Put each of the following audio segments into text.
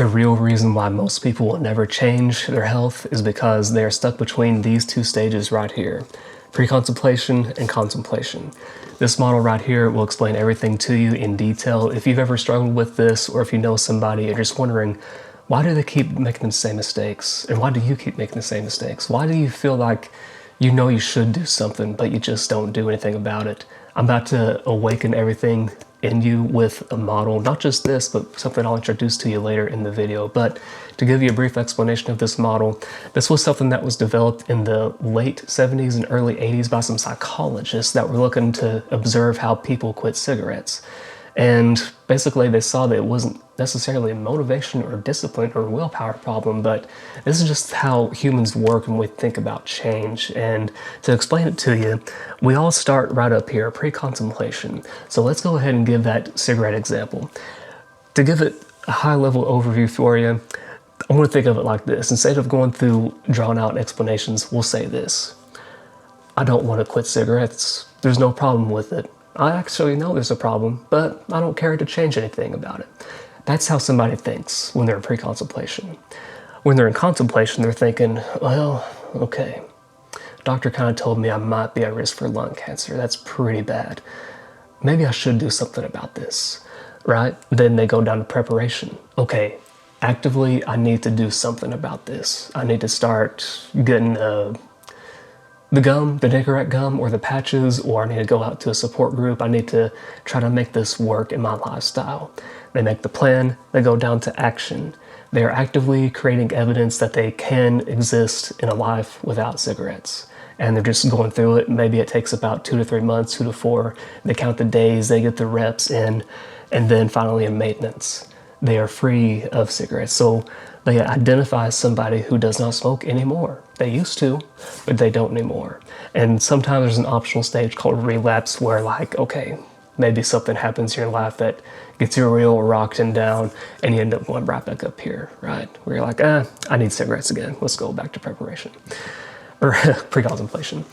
The real reason why most people will never change their health is because they are stuck between these two stages right here, pre-contemplation and contemplation. This model right here will explain everything to you in detail. If you've ever struggled with this, or if you know somebody and you're just wondering, why do they keep making the same mistakes? And why do you keep making the same mistakes? Why do you feel like you know you should do something, but you just don't do anything about it? I'm about to awaken everything in you with a model, not just this, but something I'll introduce to you later in the video. But to give you a brief explanation of this model, this was something that was developed in the late 70s and early 80s by some psychologists that were looking to observe how people quit cigarettes. And basically they saw that it wasn't necessarily a motivation or discipline or willpower problem, but this is just how humans work when we think about change. And to explain it to you, we all start right up here, pre-contemplation. So let's go ahead and give that cigarette example. To give it a high-level overview for you, I want to think of it like this. Instead of going through drawn-out explanations, we'll say this. I don't want to quit cigarettes. There's no problem with it. I actually know there's a problem, but I don't care to change anything about it. That's how somebody thinks when they're in pre-contemplation. When they're in contemplation, they're thinking, well, okay, doctor kind of told me I might be at risk for lung cancer. That's pretty bad. Maybe I should do something about this, right? Then they go down to preparation. Okay, actively, I need to do something about this. I need to start getting the gum, the Nicorette gum, or the patches, or I need to go out to a support group. I need to try to make this work in my lifestyle. They make the plan, they go down to action. They are actively creating evidence that they can exist in a life without cigarettes. And they're just going through it. Maybe it takes about 2 to 3 months, 2 to 4. They count the days, they get the reps in, and then finally in maintenance, they are free of cigarettes. So they identify as somebody who does not smoke anymore. They used to, but they don't anymore. And sometimes there's an optional stage called relapse where, like, okay, maybe something happens in your life that gets you real rocked and down, and you end up going right back up here, right? Where you're like, I need cigarettes again. Let's go back to preparation or pre-contemplation.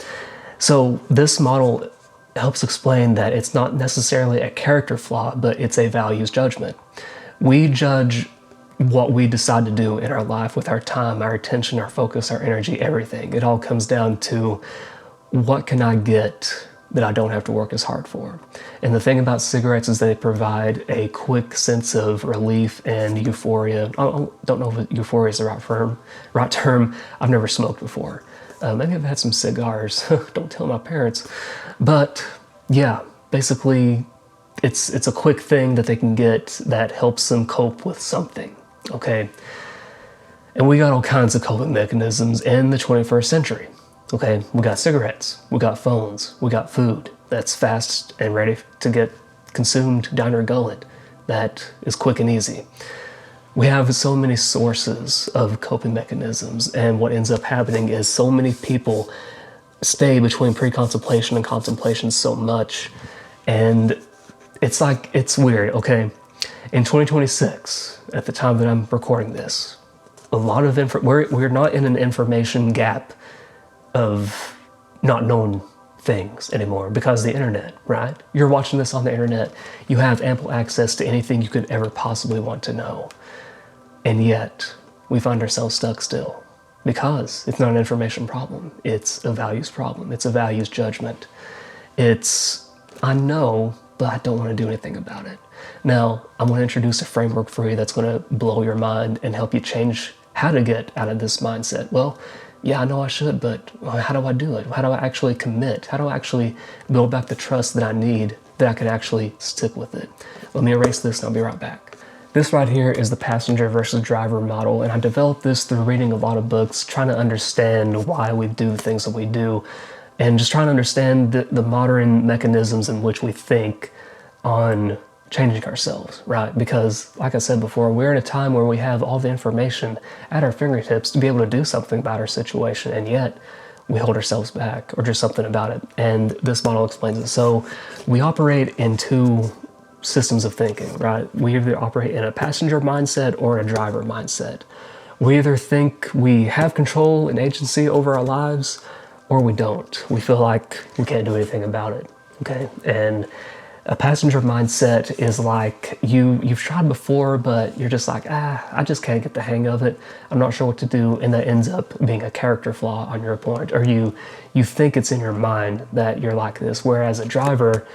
So this model helps explain that it's not necessarily a character flaw, but it's a values judgment. We judge what we decide to do in our life with our time, our attention, our focus, our energy, everything. It all comes down to, what can I get that I don't have to work as hard for? And the thing about cigarettes is they provide a quick sense of relief and euphoria. I don't know if euphoria is the right term. I've never smoked before. Maybe I've had some cigars. Don't tell my parents. But yeah, basically it's a quick thing that they can get that helps them cope with something. Okay, and we got all kinds of coping mechanisms in the 21st century. Okay, we got cigarettes, we got phones, we got food that's fast and ready to get consumed down your gullet, that is quick and easy. We have so many sources of coping mechanisms, and what ends up happening is so many people stay between pre-contemplation and contemplation so much, and it's like, it's weird, okay? In 2026, at the time that I'm recording this, a lot of we're not in an information gap of not knowing things anymore because of the internet, right? You're watching this on the internet. You have ample access to anything you could ever possibly want to know. And yet, we find ourselves stuck still because it's not an information problem. It's a values problem. It's a values judgment. It's, I know, but I don't want to do anything about it. Now, I'm going to introduce a framework for you that's going to blow your mind and help you change how to get out of this mindset. Well, yeah, I know I should, but how do I do it? How do I actually commit? How do I actually build back the trust that I need that I can actually stick with it? Let me erase this and I'll be right back. This right here is the passenger versus driver model, and I developed this through reading a lot of books, trying to understand why we do the things that we do, and just trying to understand the modern mechanisms in which we think on changing ourselves, right? Because like I said before, we're in a time where we have all the information at our fingertips to be able to do something about our situation, and yet we hold ourselves back or do something about it. And this model explains it. So we operate in two systems of thinking, right? We either operate in a passenger mindset or a driver mindset. We either think we have control and agency over our lives, or we don't. We feel like we can't do anything about it, okay? And A passenger mindset is like you've tried before, but you're just like, I just can't get the hang of it. I'm not sure what to do, and that ends up being a character flaw on your part, or you think it's in your mind that you're like this. Whereas a driver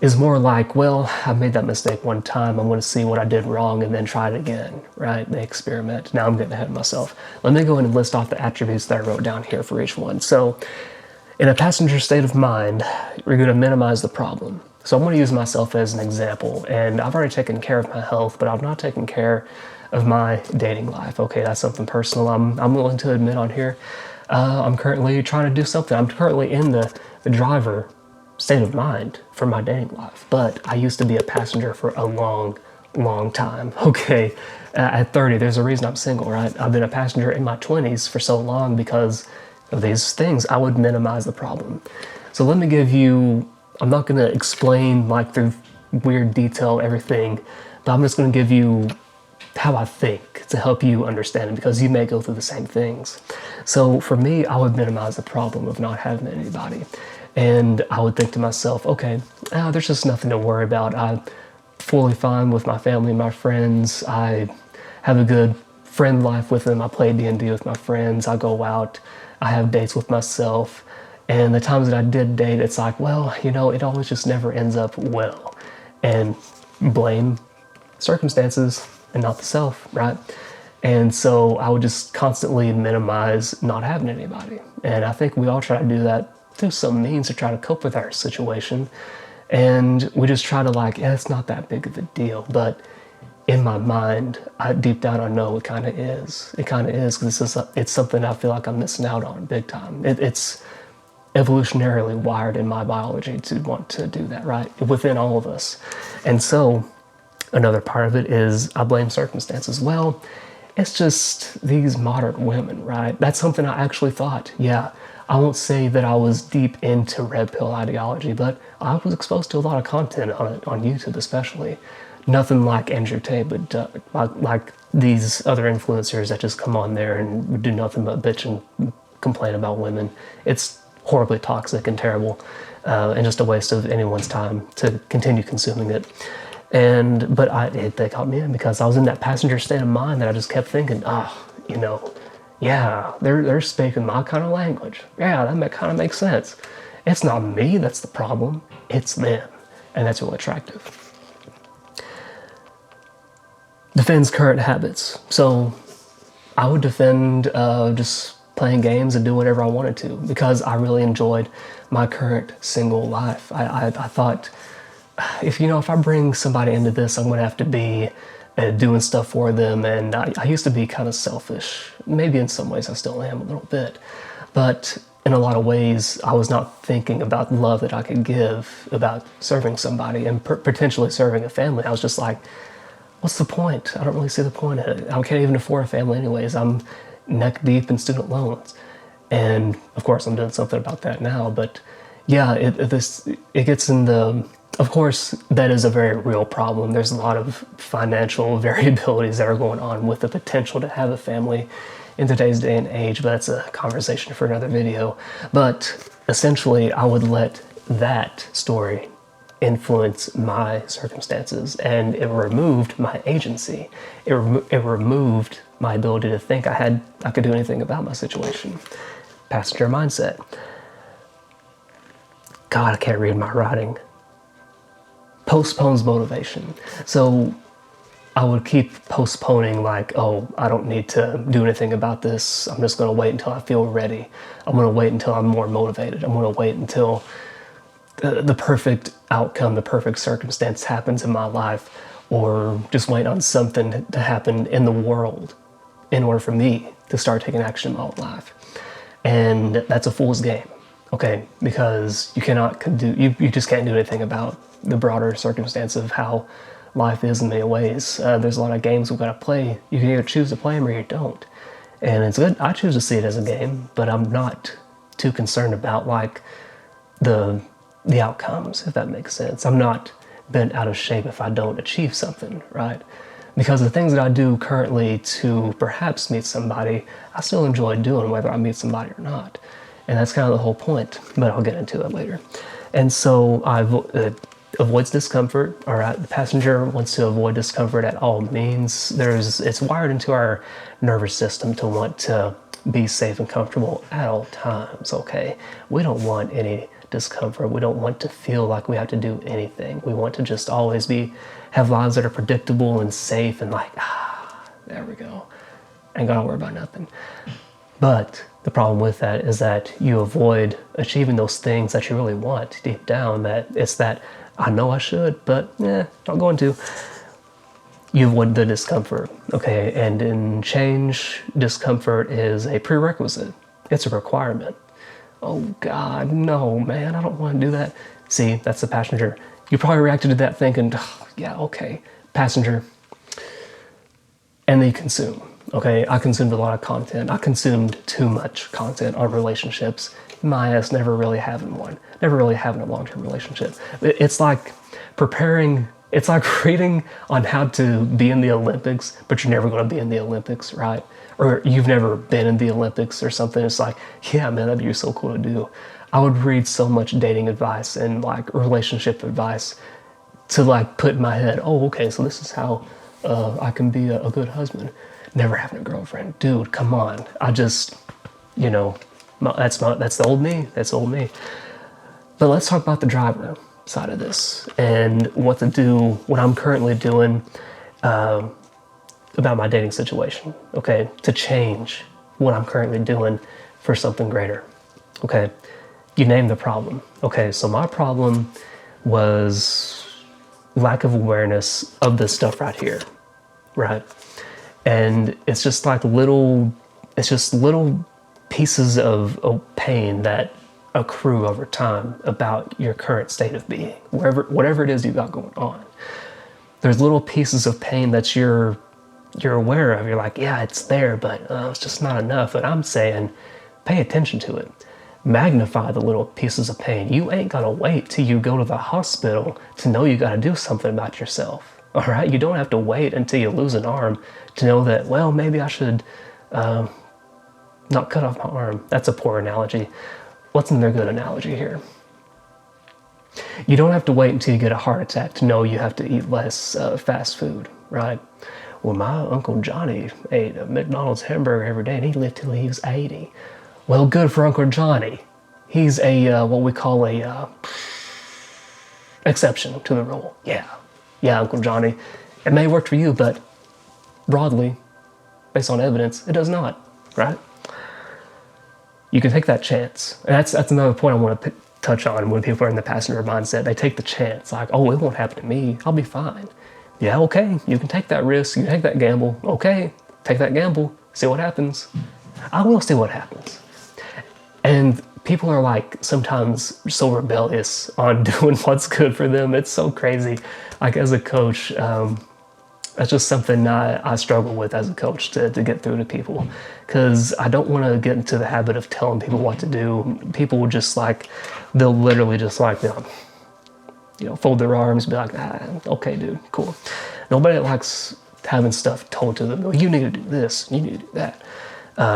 is more like, well, I made that mistake one time. I'm going to see what I did wrong and then try it again, right? They experiment. Now I'm getting ahead of myself. Let me go ahead and list off the attributes that I wrote down here for each one. So in a passenger state of mind, we're going to minimize the problem. So I'm going to use myself as an example, and I've already taken care of my health, but I've not taken care of my dating life. Okay, that's something personal I'm willing to admit on here. I'm currently trying to do something. I'm currently in the driver state of mind for my dating life, but I used to be a passenger for a long time. Okay, at 30, there's a reason I'm single, right? I've been a passenger in my 20s for so long because of these things. I would minimize the problem. So let me give you, I'm not going to explain like through weird detail everything, but I'm just going to give you how I think to help you understand it, because you may go through the same things. So for me, I would minimize the problem of not having anybody. And I would think to myself, okay, there's just nothing to worry about. I'm fully fine with my family and my friends. I have a good friend life with them. I play D&D with my friends. I go out. I have dates with myself. And the times that I did date, it's like, well, it always just never ends up well. And blame circumstances and not the self, right? And so I would just constantly minimize not having anybody. And I think we all try to do that through some means to try to cope with our situation. And we just try to like, it's not that big of a deal. But in my mind, deep down, I know it kind of is. It kind of is, because it's something I feel like I'm missing out on big time. It's evolutionarily wired in my biology to want to do that, right? Within all of us. And so another part of it is I blame circumstances. Well, it's just these modern women, right? That's something I actually thought. Yeah, I won't say that I was deep into red pill ideology, but I was exposed to a lot of content on it, on YouTube especially. Nothing like Andrew Tate, but like these other influencers that just come on there and do nothing but bitch and complain about women. It's horribly toxic and terrible, and just a waste of anyone's time to continue consuming it. But they got me in because I was in that passenger state of mind that I just kept thinking, yeah, they're speaking my kind of language. Yeah, that kind of makes sense. It's not me that's the problem, it's them. And that's really attractive. Defends current habits. So I would defend just playing games and do whatever I wanted to, because I really enjoyed my current single life. I thought, if I bring somebody into this, I'm going to have to be doing stuff for them. And I used to be kind of selfish. Maybe in some ways I still am a little bit. But in a lot of ways, I was not thinking about the love that I could give, about serving somebody and potentially serving a family. I was just like, what's the point? I don't really see the point in it. I can't even afford a family anyways. I'm neck deep in student loans. And of course, I'm doing something about that now. But yeah, it gets in the... Of course, that is a very real problem. There's a lot of financial variabilities that are going on with the potential to have a family in today's day and age, but that's a conversation for another video. But essentially, I would let that story influence my circumstances, and it removed my agency. It removed my ability to think I could do anything about my situation. Passenger mindset. God, I can't read my writing. Postpones motivation. So I would keep postponing, like, oh, I don't need to do anything about this. I'm just going to wait until I feel ready. I'm going to wait until I'm more motivated. I'm going to wait until the perfect outcome, the perfect circumstance happens in my life, or just wait on something to happen in the world in order for me to start taking action in my own life. And that's a fool's game, okay? Because you just can't do anything about the broader circumstance of how life is in many ways. There's a lot of games we've got to play. You can either choose to play them or you don't. And it's good. I choose to see it as a game, but I'm not too concerned about like the outcomes, if that makes sense. I'm not bent out of shape if I don't achieve something, right? Because the things that I do currently to perhaps meet somebody, I still enjoy doing whether I meet somebody or not. And that's kind of the whole point, but I'll get into it later. And so avoids discomfort. All right, the passenger wants to avoid discomfort at all means. It's wired into our nervous system to want to be safe and comfortable at all times. Okay, we don't want any discomfort. We don't want to feel like we have to do anything. We want to just always have lives that are predictable and safe and like, there we go. Ain't gotta worry about nothing. But the problem with that is that you avoid achieving those things that you really want deep down. That it's that I know I should, but not going to. You avoid the discomfort, okay? And in change, discomfort is a prerequisite. It's a requirement. Oh God, no, man, I don't want to do that. See, that's the passenger. You probably reacted to that thinking, yeah, okay, passenger. And they consume. Okay, I consumed a lot of content. I consumed too much content on relationships. My ass never really having one. Never really having a long-term relationship. It's like it's like reading on how to be in the Olympics, but you're never going to be in the Olympics, right? Or you've never been in the Olympics or something. It's like, yeah, man, that'd be so cool to do. I would read so much dating advice and like relationship advice to like put in my head, oh, okay, so this is how I can be a good husband. Never having a girlfriend. Dude, come on. I just, that's the old me. That's old me. But let's talk about the driver side of this and what I'm currently doing about my dating situation, okay? To change what I'm currently doing for something greater, okay? You name the problem. Okay, so my problem was lack of awareness of this stuff right here, right? And it's just little pieces of pain that accrue over time about your current state of being, whatever it is you got going on. There's little pieces of pain that you're aware of. You're like, yeah, it's there, but it's just not enough. But I'm saying, pay attention to it. Magnify the little pieces of pain. You ain't gotta wait till you go to the hospital to know you gotta do something about yourself. All right, you don't have to wait until you lose an arm to know that, well, maybe I should not cut off my arm. That's a poor analogy. What's another good analogy here? You don't have to wait until you get a heart attack to know you have to eat less fast food, right? Well, my Uncle Johnny ate a McDonald's hamburger every day and he lived till he was 80. Well, good for Uncle Johnny. He's what we call a exception to the rule. Yeah, Uncle Johnny. It may work for you, but broadly, based on evidence, it does not, right? You can take that chance. And that's another point I want to touch on when people are in the passenger mindset. They take the chance, like, oh, it won't happen to me. I'll be fine. Yeah, okay, you can take that risk. You can take that gamble. Okay, take that gamble. See what happens. I will see what happens. And people are like sometimes so rebellious on doing what's good for them. It's so crazy. Like as a coach, that's just something I struggle with as a coach to get through to people, because I don't want to get into the habit of telling people what to do. People will just they'll literally just fold their arms, be like, okay, dude, cool. Nobody likes having stuff told to them. You need to do this, you need to do that,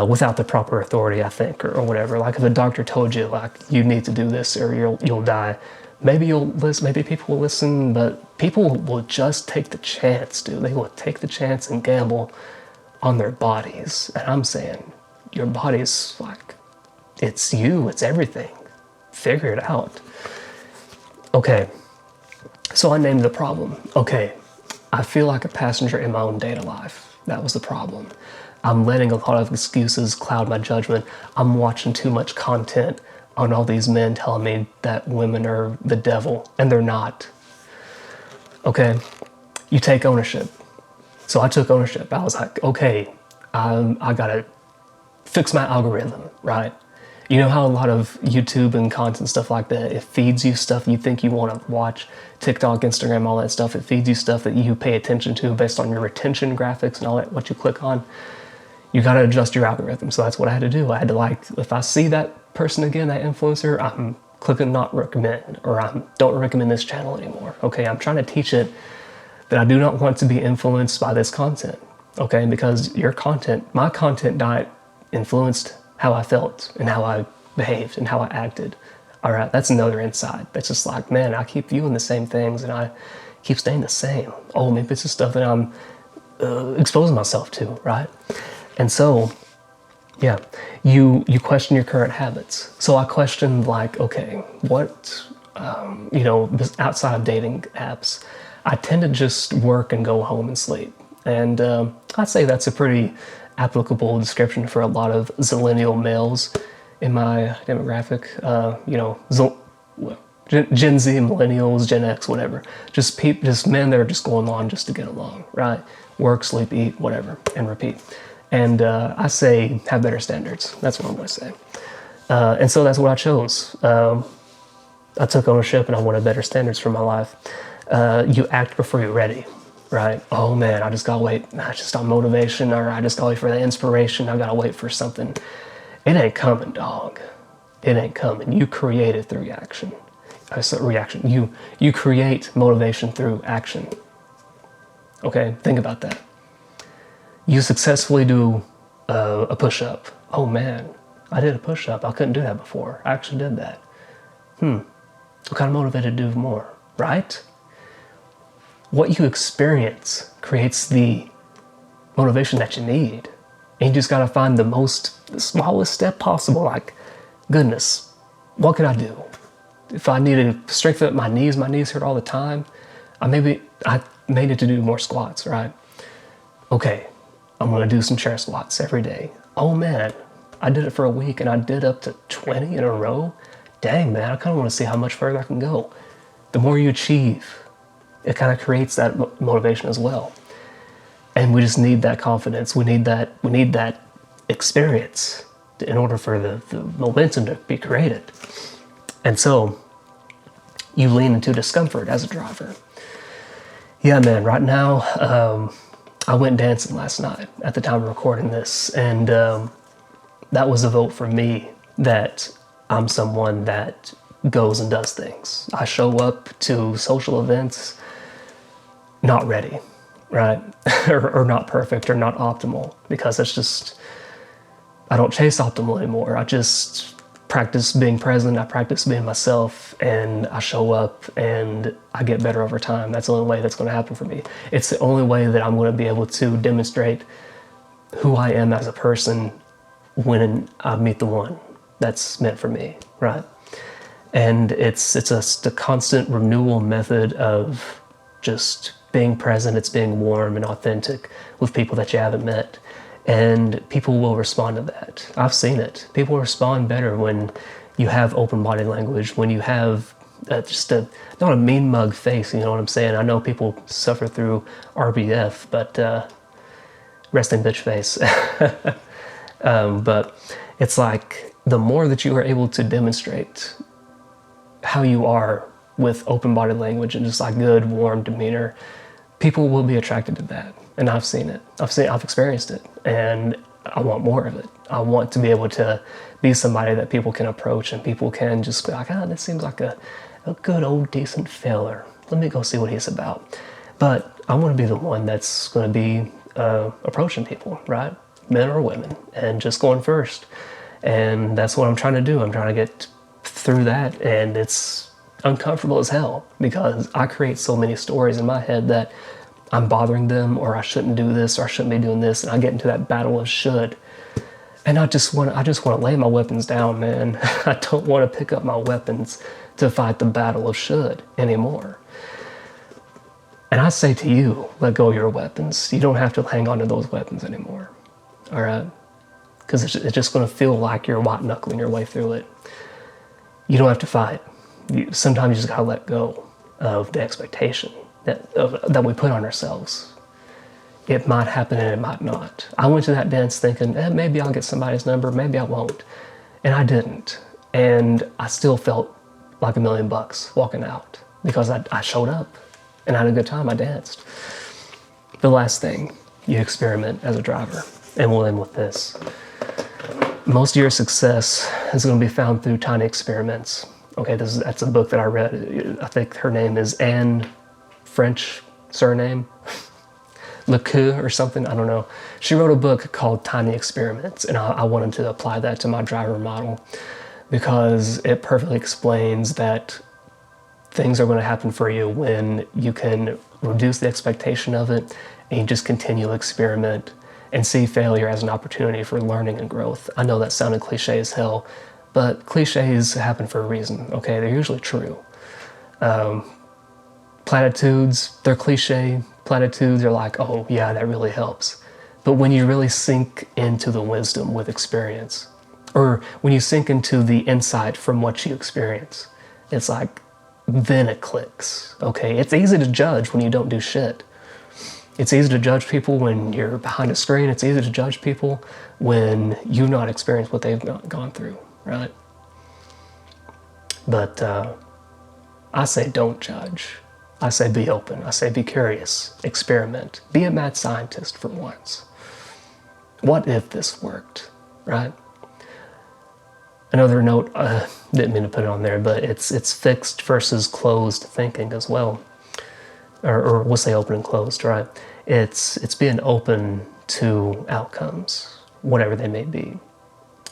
without the proper authority, I think, or whatever. Like if a doctor told you, you need to do this or you'll die, maybe you'll listen, maybe people will listen, but people will just take the chance, dude. They will take the chance and gamble on their bodies. And I'm saying, your body's it's you, it's everything. Figure it out. Okay, so I named the problem. Okay, I feel like a passenger in my own data life. That was the problem. I'm letting a lot of excuses cloud my judgment. I'm watching too much content on all these men telling me that women are the devil, and they're not. Okay, you take ownership. So I took ownership. I was like, okay, I gotta fix my algorithm, right? You know how a lot of YouTube and content stuff like that, it feeds you stuff you think you want to watch, TikTok, Instagram, all that stuff. It feeds you stuff that you pay attention to based on your retention graphics and all that, what you click on. You got to adjust your algorithm. So that's what I had to do. I had to if I see that person again, that influencer, I'm clicking not recommend, or I don't recommend this channel anymore. Okay, I'm trying to teach it that I do not want to be influenced by this content. Okay, because your content, my content diet influenced how I felt and how I behaved and how I acted. All right, that's another insight. That's just like, man, I keep viewing the same things and I keep staying the same. Oh, maybe it's the stuff that I'm exposing myself to, right? And so, yeah, you question your current habits. So I questioned, like, okay, what, outside of dating apps, I tend to just work and go home and sleep. And I'd say that's a pretty applicable description for a lot of zillennial males in my demographic. Gen Z, millennials, Gen X, whatever. Just men that are just going on just to get along, right? Work, sleep, eat, whatever, and repeat. And I say have better standards. That's what I'm going to say. And so that's what I chose. I took ownership and I wanted better standards for my life. You act before you're ready, right? Oh man, I just gotta wait. I just on motivation, or I just gotta wait for the inspiration. I gotta wait for something. It ain't coming, dog. It ain't coming. You create it through reaction. Reaction. You create motivation through action. Okay, think about that. You successfully do a push-up. Oh man, I did a push-up. I couldn't do that before. I actually did that. What kind of motivated to do more, right? What you experience creates the motivation that you need. And you just gotta find the smallest step possible. Like, goodness, what can I do? If I need to strengthen up my knees hurt all the time. I made it to do more squats, right? Okay, I'm gonna do some chair squats every day. Oh man, I did it for a week and I did up to 20 in a row. Dang man, I kind of want to see how much further I can go. The more you achieve, it kind of creates that motivation as well. And we just need that confidence. We need that experience in order for the momentum to be created. And so you lean into discomfort as a driver. Yeah, man, right now, I went dancing last night at the time of recording this. And that was a vote for me that I'm someone that goes and does things. I show up to social events not ready, right? or not perfect or not optimal, because that's just, I don't chase optimal anymore. I just practice being present. I practice being myself, and I show up and I get better over time. That's the only way that's going to happen for me. It's the only way that I'm going to be able to demonstrate who I am as a person when I meet the one that's meant for me, right? And it's a constant renewal method of just being present. It's being warm and authentic with people that you haven't met, and people will respond to that. I've seen it. People respond better when you have open body language, when you have not a mean mug face, you know what I'm saying? I know people suffer through RBF, but resting bitch face. But it's like, the more that you are able to demonstrate how you are with open body language and just like good, warm demeanor, people will be attracted to that. And I've seen it. I've experienced it, and I want more of it. I want to be able to be somebody that people can approach and people can just be like, this seems like a good old decent feller. Let me go see what he's about. But I want to be the one that's going to be approaching people, right? Men or women, and just going first. And that's what I'm trying to do. I'm trying to get through that, and it's uncomfortable as hell because I create so many stories in my head that I'm bothering them, or I shouldn't do this, or I shouldn't be doing this, and I get into that battle of should. And I just want to lay my weapons down, man. I don't want to pick up my weapons to fight the battle of should anymore. And I say to you, let go of your weapons. You don't have to hang on to those weapons anymore. All right? Because it's just going to feel like you're white knuckling your way through it. You don't have to fight. Sometimes you just got to let go of the expectation that we put on ourselves. It might happen and it might not. I went to that dance thinking, maybe I'll get somebody's number, maybe I won't. And I didn't. And I still felt like $1 million walking out because I showed up and I had a good time. I danced. The last thing, you experiment as a driver. And we'll end with this. Most of your success is going to be found through tiny experiments. Okay, that's a book that I read. I think her name is Anne, French surname, LeCoeur or something, I don't know. She wrote a book called Tiny Experiments, and I wanted to apply that to my driver model. because it perfectly explains that things are going to happen for you when you can reduce the expectation of it and you just continue to experiment and see failure as an opportunity for learning and growth. I know that sounded cliche as hell, but cliches happen for a reason, okay? They're usually true. Platitudes, they're cliche. Platitudes are like, oh yeah, that really helps. But when you really sink into the wisdom with experience, or when you sink into the insight from what you experience, it's like, then it clicks, okay? It's easy to judge when you don't do shit. It's easy to judge people when you're behind a screen. It's easy to judge people when you've not experienced what they've gone through, right? But I say don't judge. I say be open. I say be curious. Experiment. Be a mad scientist for once. What if this worked, right? Another note, didn't mean to put it on there, but it's fixed versus closed thinking as well. Or we'll say open and closed, right? It's being open to outcomes, whatever they may be.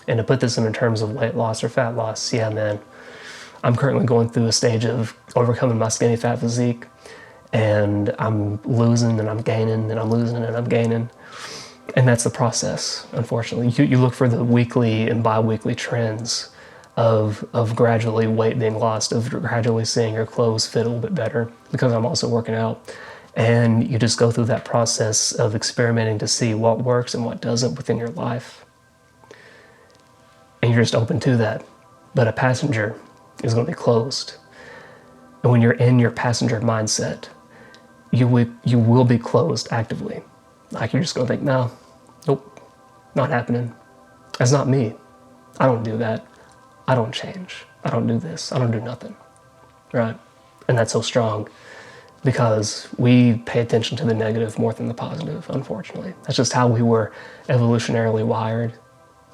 And to put this in terms of weight loss or fat loss, yeah, man, I'm currently going through a stage of overcoming my skinny fat physique, and I'm losing and I'm gaining and I'm losing and I'm gaining. And that's the process, unfortunately. You look for the weekly and bi-weekly trends of gradually weight being lost, of gradually seeing your clothes fit a little bit better, because I'm also working out. And you just go through that process of experimenting to see what works and what doesn't within your life. And you're just open to that. But a passenger is going to be closed. And when you're in your passenger mindset, you will be closed actively. Like you're just going to think, no, nope, not happening. That's not me. I don't do that. I don't change. I don't do this. I don't do nothing, right? And that's so strong because we pay attention to the negative more than the positive, unfortunately. That's just how we were evolutionarily wired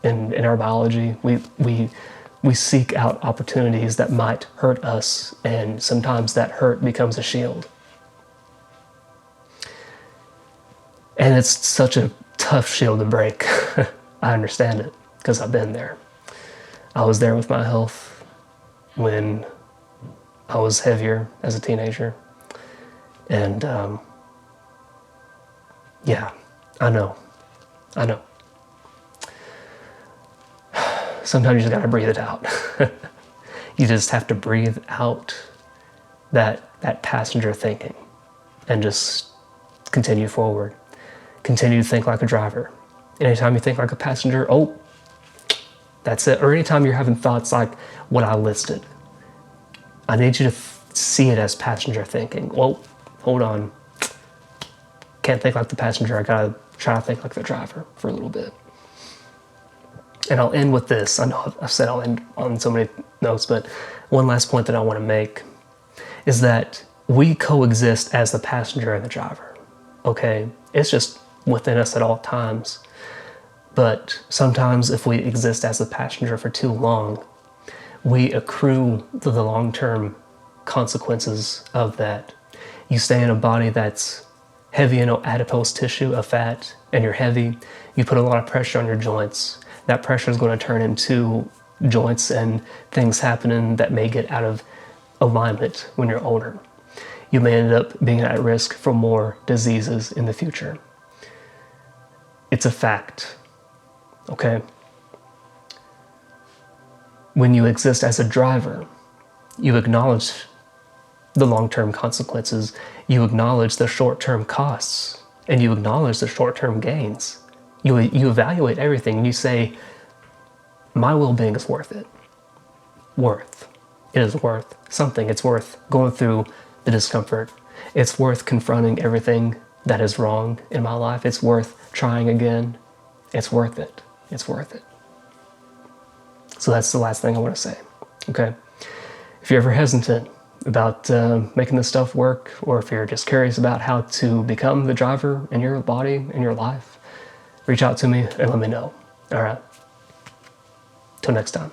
in our biology. We seek out opportunities that might hurt us, and sometimes that hurt becomes a shield. And it's such a tough shield to break. I understand it because I've been there. I was there with my health when I was heavier as a teenager. And yeah, I know. Sometimes you just gotta breathe it out. You just have to breathe out that passenger thinking and just continue forward. Continue to think like a driver. Anytime you think like a passenger, oh, that's it. Or anytime you're having thoughts like what I listed, I need you to see it as passenger thinking. Well, hold on. Can't think like the passenger. I gotta try to think like the driver for a little bit. And I'll end with this. I know I've said I'll end on so many notes, but one last point that I want to make is that we coexist as the passenger and the driver. Okay? It's just within us at all times. But sometimes if we exist as a passenger for too long, we accrue the long-term consequences of that. You stay in a body that's heavy in adipose tissue of fat, and you're heavy, you put a lot of pressure on your joints. That pressure is going to turn into joints and things happening that may get out of alignment when you're older. You may end up being at risk for more diseases in the future. It's a fact, okay? When you exist as a driver, you acknowledge the long-term consequences, you acknowledge the short-term costs, and you acknowledge the short-term gains. You evaluate everything and you say, my well-being is worth it. It is worth something. It's worth going through the discomfort. It's worth confronting everything that is wrong in my life. It's worth trying again. It's worth it. It's worth it. So that's the last thing I want to say, okay? If you're ever hesitant about making this stuff work, or if you're just curious about how to become the driver in your body, in your life, reach out to me and let me know, all right? Till next time.